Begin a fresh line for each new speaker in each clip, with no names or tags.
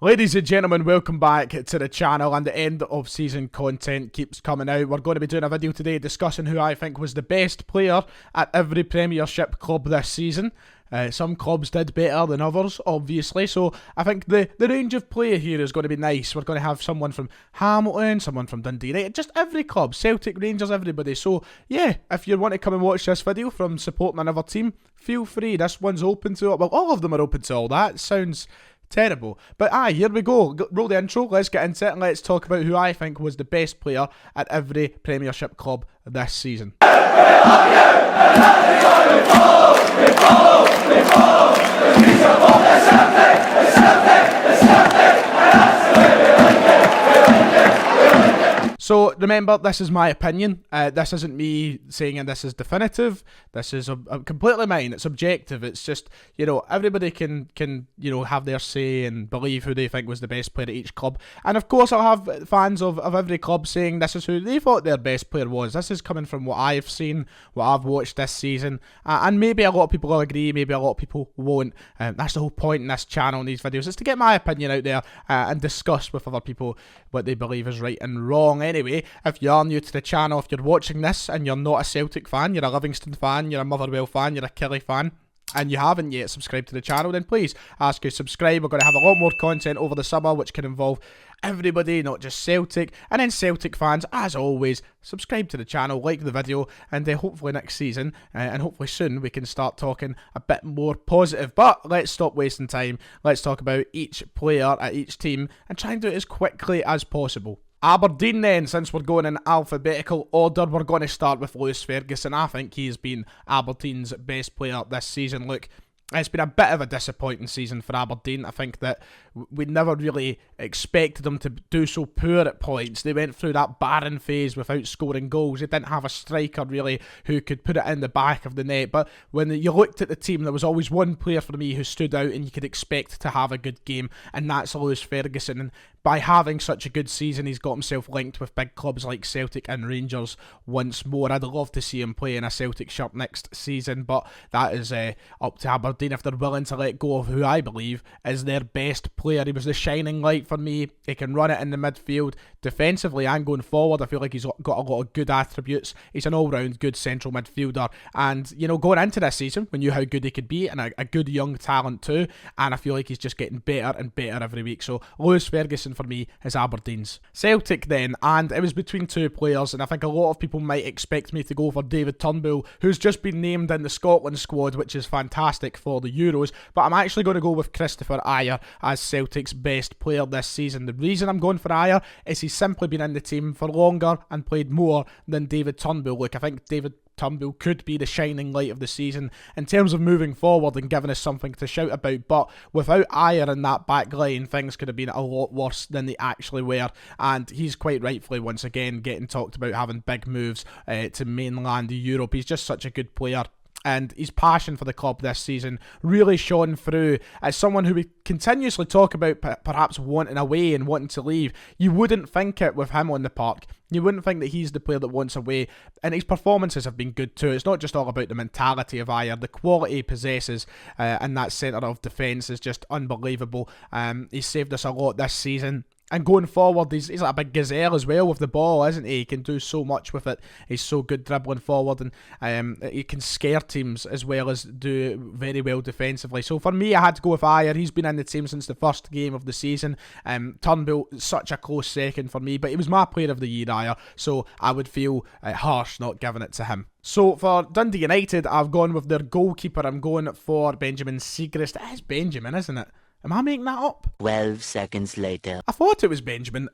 Ladies and gentlemen, welcome back to the channel, and the end of season content keeps coming out. We're going to be doing a video today discussing who I think was the best player at every Premiership club this season. Some clubs did better than others, obviously, so I think the range of play here is going to be nice. We're going to have someone from Hamilton, someone from Dundee United, just every club, Celtic, Rangers, everybody. So yeah, if you want to come and watch this video from supporting another team, feel free. This one's open to it. Well, all of them are open to all that. It sounds terrible. But here we go. Roll the intro, let's get into it, and let's talk about who I think was the best player at every Premiership club this season. So remember, this is my opinion. This isn't me saying this is definitive. This is completely mine. It's objective. It's just, everybody can have their say and believe who they think was the best player at each club. And of course, I'll have fans of every club saying this is who they thought their best player was. This is coming from what I've seen, what I've watched this season. And maybe a lot of people will agree, maybe a lot of people won't. That's the whole point in this channel, in these videos, is to get my opinion out there and discuss with other people what they believe is right and wrong. Anyway, if you are new to the channel, if you're watching this and you're not a Celtic fan, you're a Livingston fan, you're a Motherwell fan, you're a Killie fan, and you haven't yet subscribed to the channel, then please ask you to subscribe. We're going to have a lot more content over the summer, which can involve everybody, not just Celtic. And then Celtic fans, as always, subscribe to the channel, like the video, and hopefully next season, and hopefully soon, we can start talking a bit more positive. But let's stop wasting time. Let's talk about each player at each team and try and do it as quickly as possible. Aberdeen then, since we're going in alphabetical order, we're going to start with Lewis Ferguson. I think he's been Aberdeen's best player this season. Look, it's been a bit of a disappointing season for Aberdeen. I think that we never really expected them to do so poor at points. They went through that barren phase without scoring goals. They didn't have a striker really who could put it in the back of the net. But when you looked at the team, there was always one player for me who stood out and you could expect to have a good game, and that's Lewis Ferguson. And by having such a good season, he's got himself linked with big clubs like Celtic and Rangers once more. I'd love to see him play in a Celtic shirt next season, but that is up to Aberdeen if they're willing to let go of who I believe is their best player. He was the shining light for me. He can run it in the midfield, defensively and going forward. I feel like he's got a lot of good attributes. He's an all-round good central midfielder, and going into this season, we knew how good he could be, and a good young talent too, and I feel like he's just getting better and better every week. So Lewis Ferguson for me is Aberdeen's. Celtic then, and it was between two players, and I think a lot of people might expect me to go for David Turnbull, who's just been named in the Scotland squad, which is fantastic for the Euros, but I'm actually going to go with Christopher Ajer as Celtic's best player this season. The reason I'm going for Ajer is he's simply been in the team for longer and played more than David Turnbull. Look, I think David Turnbull could be the shining light of the season in terms of moving forward and giving us something to shout about, but without Ajer in that back line, things could have been a lot worse than they actually were, and he's quite rightfully once again getting talked about having big moves to mainland Europe. He's just such a good player, and his passion for the club this season really shone through. As someone who we continuously talk about perhaps wanting away and wanting to leave, you wouldn't think it with him on the park. You wouldn't think that he's the player that wants away, and his performances have been good too. It's not just all about the mentality of Ajer. The quality he possesses in that centre of defence is just unbelievable. He's saved us a lot this season. And going forward, he's like a big gazelle as well with the ball, isn't he? He can do so much with it. He's so good dribbling forward, and he can scare teams as well as do very well defensively. So for me, I had to go with Ajer. He's been in the team since the first game of the season. Turnbull, such a close second for me, but he was my player of the year, Ajer, so I would feel harsh not giving it to him. So for Dundee United, I've gone with their goalkeeper. I'm going for Benjamin Siegrist. It is Benjamin, isn't it? Am I making that up?
12 seconds later.
I thought it was Benjamin.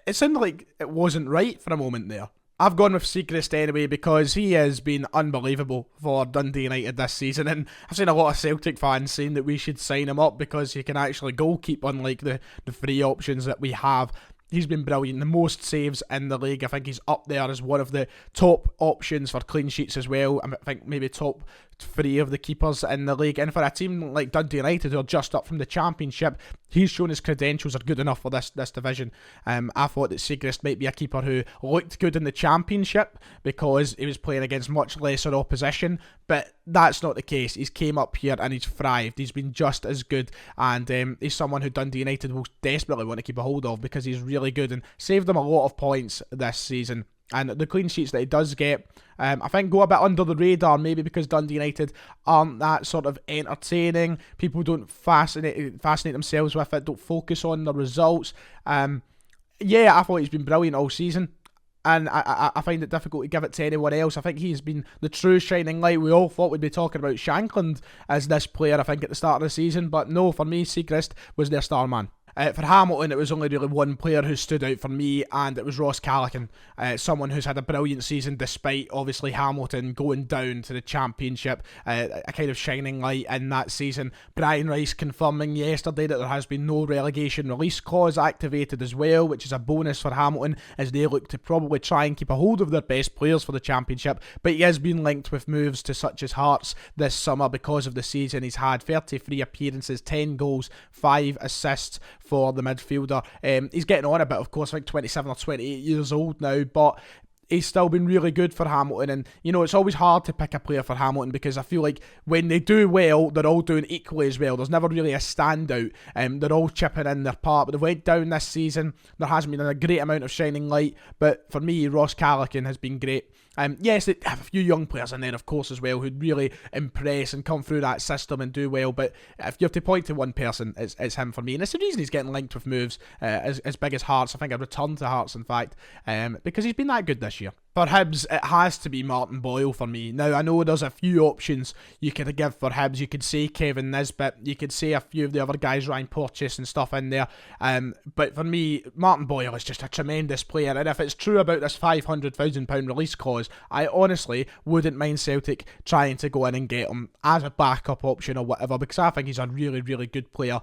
It sounded like it wasn't right for a moment there. I've gone with Siegrist anyway because he has been unbelievable for Dundee United this season, and I've seen a lot of Celtic fans saying that we should sign him up because he can actually goalkeep, unlike the three options that we have. He's been brilliant. The most saves in the league. I think he's up there as one of the top options for clean sheets as well. I think maybe top three of the keepers in the league, and for a team like Dundee United who are just up from the Championship, he's shown his credentials are good enough for this division. I thought that Siegrist might be a keeper who looked good in the Championship because he was playing against much lesser opposition, but that's not the case. He's came up here and he's thrived. He's been just as good, and he's someone who Dundee United will desperately want to keep a hold of because he's really good and saved them a lot of points this season. And the clean sheets that he does get, I think, go a bit under the radar, maybe because Dundee United aren't that sort of entertaining. People don't fascinate themselves with it, don't focus on the results. Yeah, I thought he's been brilliant all season, and I find it difficult to give it to anyone else. I think he's been the true shining light. We all thought we'd be talking about Shankland as this player, I think, at the start of the season, but no, for me, Siegrist was their star man. For Hamilton, it was only really one player who stood out for me, and it was Ross Callaghan, someone who's had a brilliant season despite, obviously, Hamilton going down to the Championship, a kind of shining light in that season. Brian Rice confirming yesterday that there has been no relegation release clause activated as well, which is a bonus for Hamilton as they look to probably try and keep a hold of their best players for the Championship, but he has been linked with moves to such as Hearts this summer because of the season he's had. 33 appearances, 10 goals, 5 assists for the midfielder. He's getting on a bit, of course, I think 27 or 28 years old now, but he's still been really good for Hamilton. And, you know, it's always hard to pick a player for Hamilton because I feel like when they do well, they're all doing equally as well. There's never really a standout. They're all chipping in their part, but they went down this season. There hasn't been a great amount of shining light, but for me, Ross Callaghan has been great. Yes, they have a few young players in there, of course, as well, who'd really impress and come through that system and do well, but if you have to point to one person, it's him for me, and it's the reason he's getting linked with moves as big as Hearts. I think a return to Hearts, in fact, because he's been that good this year. For Hibs, it has to be Martin Boyle for me. Now, I know there's a few options you could give for Hibs. You could say Kevin Nisbet, you could say a few of the other guys, Ryan Porteous and stuff in there. But for me, Martin Boyle is just a tremendous player. And if it's true about this £500,000 release clause, I honestly wouldn't mind Celtic trying to go in and get him as a backup option or whatever, because I think he's a really, really good player.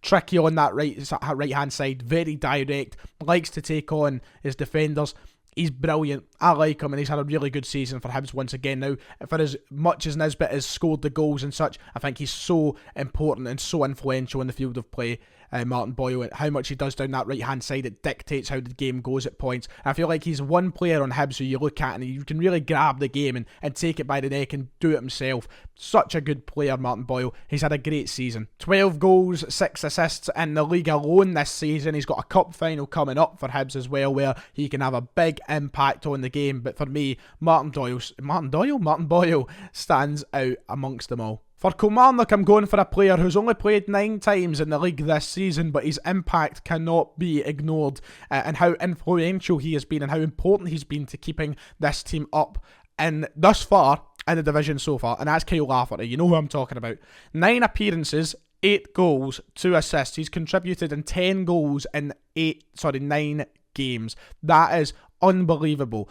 Tricky on that right-hand side, very direct, likes to take on his defenders. He's brilliant. I like him, and he's had a really good season for Hibs once again. Now, for as much as Nisbet has scored the goals and such, I think he's so important and so influential in the field of play, Martin Boyle, and how much he does down that right-hand side, it dictates how the game goes at points. I feel like he's one player on Hibs who you look at and you can really grab the game and take it by the neck and do it himself. Such a good player, Martin Boyle. He's had a great season. 12 goals, 6 assists in the league alone this season. He's got a cup final coming up for Hibs as well, where he can have a big impact on the game. But for me, Martin Boyle stands out amongst them all. For Kilmarnock, I'm going for a player who's only played 9 times in the league this season, but his impact cannot be ignored, and how influential he has been and how important he's been to keeping this team up and thus far in the division so far, and that's Kyle Lafferty. You know who I'm talking about. 9 appearances, 8 goals, 2 assists. He's contributed in 10 goals in 9 games. That is unbelievable,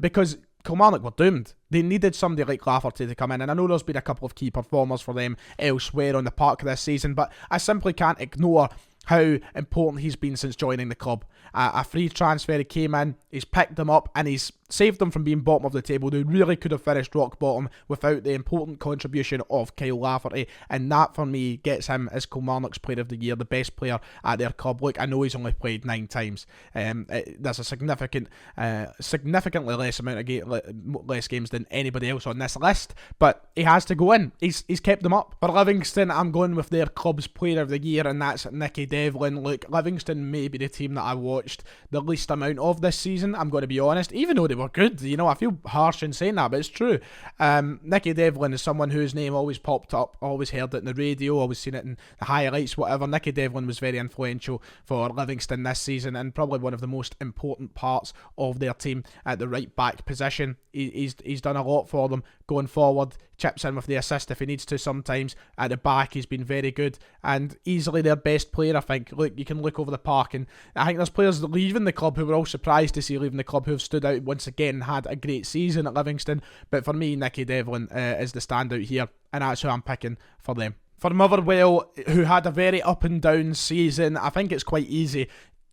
because Kilmarnock were doomed. They needed somebody like Lafferty to come in, and I know there's been a couple of key performers for them elsewhere on the park this season, but I simply can't ignore how important he's been since joining the club. A free transfer, he came in, he's picked them up, and he's saved them from being bottom of the table. They really could have finished rock bottom without the important contribution of Kyle Lafferty, and that for me gets him as Kilmarnock's Player of the Year, the best player at their club. Look, I know he's only played 9 times. There's a significantly less amount of less games than anybody else on this list, but he has to go in. He's kept them up. For Livingston, I'm going with their club's Player of the Year, and that's Nicky Devlin. Look, Livingston may be the team that I watched the least amount of this season, I'm going to be honest, even though they were good. You know, I feel harsh in saying that, but it's true. Nicky Devlin is someone whose name always popped up, always heard it in the radio, always seen it in the highlights, whatever. Nicky Devlin was very influential for Livingston this season, and probably one of the most important parts of their team at the right back position. He's done a lot for them going forward, chips in with the assist if he needs to sometimes. At the back, he's been very good and easily their best player, I think. Look, you can look over the park, and I think there's players leaving the club who were all surprised to see leaving the club, who have stood out once again, had a great season at Livingston. But for me, Nicky Devlin is the standout here, and that's who I'm picking for them. For Motherwell, who had a very up and down season, I think it's quite easy.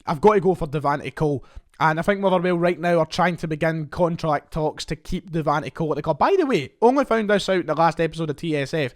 I've got to go for Devante Cole. And I think Motherwell right now are trying to begin contract talks to keep Devante Cole at the club. By the way, only found this out in the last episode of TSF.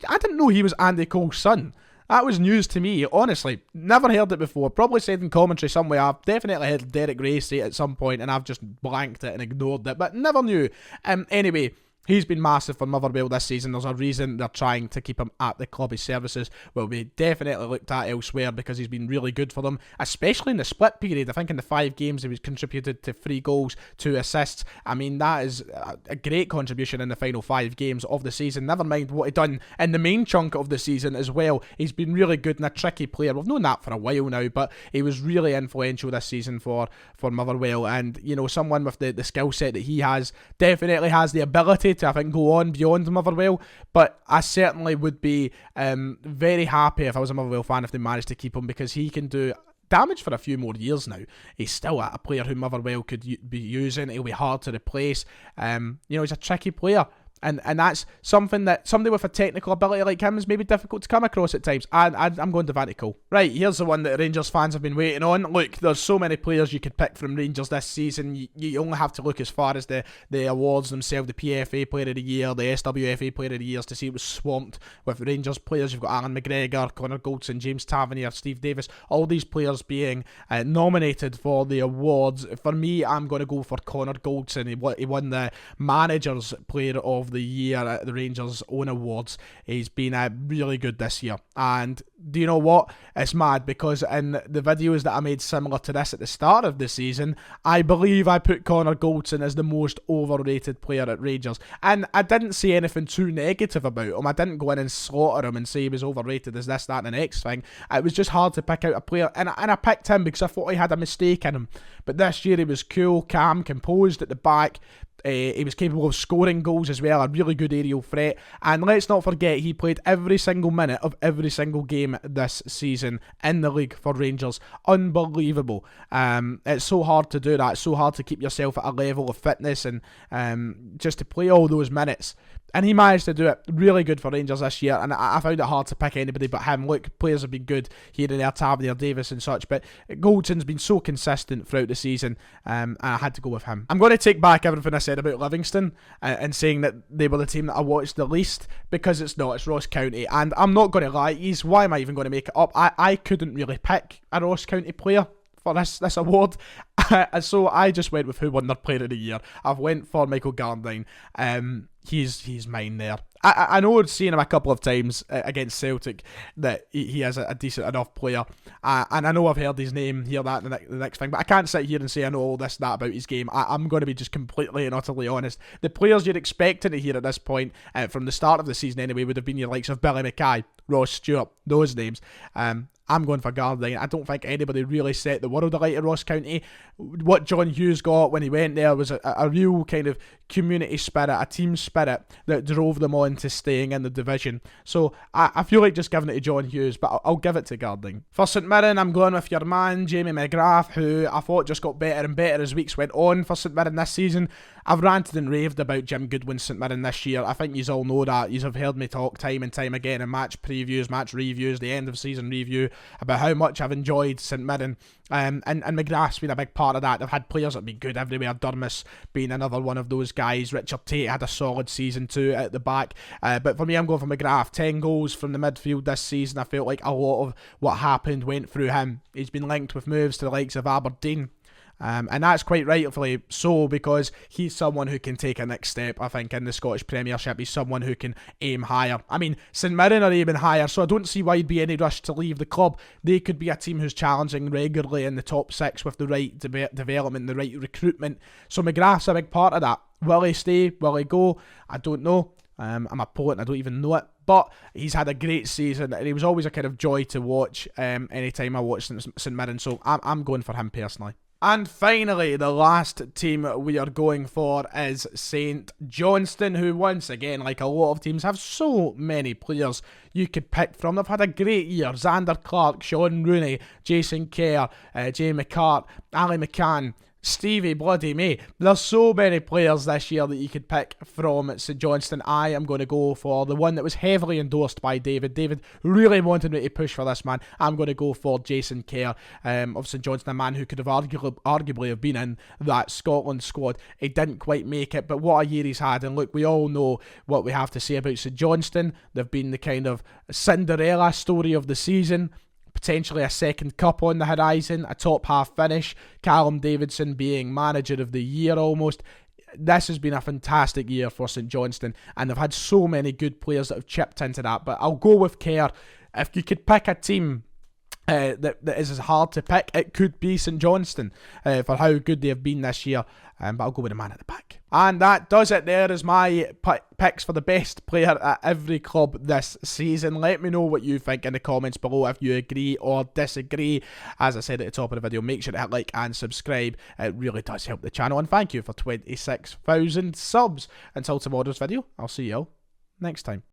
I didn't know he was Andy Cole's son. That was news to me, honestly. Never heard it before. Probably said in commentary somewhere. I've definitely heard Derek Ray say it at some point and I've just blanked it and ignored it, but never knew. Anyway, he's been massive for Motherwell this season. There's a reason they're trying to keep him at the club. His services will be definitely looked at elsewhere because he's been really good for them, especially in the split period. I think in the 5 games he was contributed to 3 goals, 2 assists. I mean, that is a great contribution in the final 5 games of the season. Never mind what he done in the main chunk of the season as well. He's been really good and a tricky player. We've known that for a while now, but he was really influential this season for Motherwell. And, you know, someone with the skill set that he has definitely has the ability to, I think, go on beyond Motherwell, but I certainly would be very happy if I was a Motherwell fan if they managed to keep him, because he can do damage for a few more years now. He's still a player who Motherwell could be using. He'll be hard to replace. He's a tricky player. And that's something that somebody with a technical ability like him is maybe difficult to come across at times. And I'm going to Devante Cole. Right, here's the one that Rangers fans have been waiting on. Look, there's so many players you could pick from Rangers this season. You only have to look as far as the awards themselves, the PFA Player of the Year, the SWFA Player of the Year, to see it was swamped with Rangers players. You've got Alan McGregor, Connor Goldson, James Tavernier, Steve Davis, all these players being nominated for the awards. For me, I'm going to go for Connor Goldson. He won the Manager's Player of the Year at the Rangers' own awards. He's been really good this year. And do you know what? It's mad because in the videos that I made similar to this at the start of the season, I believe I put Connor Goldson as the most overrated player at Rangers. And I didn't say anything too negative about him. I didn't go in and slaughter him and say he was overrated as this, that and the next thing. It was just hard to pick out a player. And I picked him because I thought he had a mistake in him. But this year he was cool, calm, composed at the back. He was capable of scoring goals as well, a really good aerial threat. And let's not forget, he played every single minute of every single game this season in the league for Rangers. Unbelievable. It's so hard to do that. It's so hard to keep yourself at a level of fitness and just to play all those minutes. And he managed to do it. Really good for Rangers this year. And I found it hard to pick anybody but him. Look, players have been good here and there, Tavernier, Davis and such. But Goldson's been so consistent throughout the season. And I had to go with him. I'm going to take back everything I said about Livingston and saying that they were the team that I watched the least. Because it's not. It's Ross County. And I'm not going to lie. Why am I even going to make it up? I couldn't really pick a Ross County player for this award. So I just went with who won their Player of the Year. I've went for Michael Gardine. He's mine there. I know I've seen him a couple of times against Celtic that he is a decent enough player, and I know I've heard his name here, that, the next thing, but I can't sit here and say I know all this, that about his game. I'm going to be just completely and utterly honest. The players you're expecting to hear at this point, from the start of the season anyway, would have been your likes of Billy Mackay, Ross Stewart, those names. I'm going for Gardine. I don't think anybody really set the world alight at Ross County. What John Hughes got when he went there was a real kind of community spirit, a team spirit that drove them on to staying in the division. So I feel like just giving it to John Hughes, but I'll give it to Gardine. For St Mirren, I'm going with your man, Jamie McGrath, who I thought just got better and better as weeks went on for St Mirren this season. I've ranted and raved about Jim Goodwin's St Mirren this year. I think you all know that. You have heard me talk time and time again in match previews, match reviews, the end of season review, about how much I've enjoyed St Mirren. And McGrath's been a big part of that. They've had players that have been good everywhere. Durmus being another one of those guys. Richard Tate had a solid season too at the back. But for me, I'm going for McGrath. 10 goals from the midfield this season. I felt like a lot of what happened went through him. He's been linked with moves to the likes of Aberdeen. And that's quite rightfully so, because he's someone who can take a next step, I think, in the Scottish Premiership. He's someone who can aim higher. I mean, St Mirren are aiming higher, so I don't see why he'd be any rush to leave the club. They could be a team who's challenging regularly in the top 6 with the right development, the right recruitment. So McGrath's a big part of that. Will he stay? Will he go? I don't know. I'm a poet and I don't even know it. But he's had a great season and he was always a kind of joy to watch anytime I watched St Mirren. So I'm going for him personally. And finally, the last team we are going for is St Johnstone, who once again, like a lot of teams, have so many players you could pick from. They've had a great year. Xander Clark, Sean Rooney, Jason Kerr, Jay McCart, Ali McCann. Stevie bloody me. There's so many players this year that you could pick from St Johnstone. I am going to go for the one that was heavily endorsed by David. David really wanted me to push for this man. I'm going to go for Jason Kerr of St Johnstone, a man who could have arguably have been in that Scotland squad. He didn't quite make it, but what a year he's had. And look, we all know what we have to say about St Johnstone. They've been the kind of Cinderella story of the season. Potentially a second cup on the horizon, a top half finish, Callum Davidson being manager of the year almost. This has been a fantastic year for St Johnstone, and they've had so many good players that have chipped into that. But I'll go with Kerr. If you could pick a team that is as hard to pick, it could be St Johnstone for how good they have been this year. But I'll go with the man at the back. And that does it. There is my picks for the best player at every club this season. Let me know what you think in the comments below, if you agree or disagree. As I said at the top of the video, make sure to hit like and subscribe. It really does help the channel. And thank you for 26,000 subs. Until tomorrow's video, I'll see you all next time.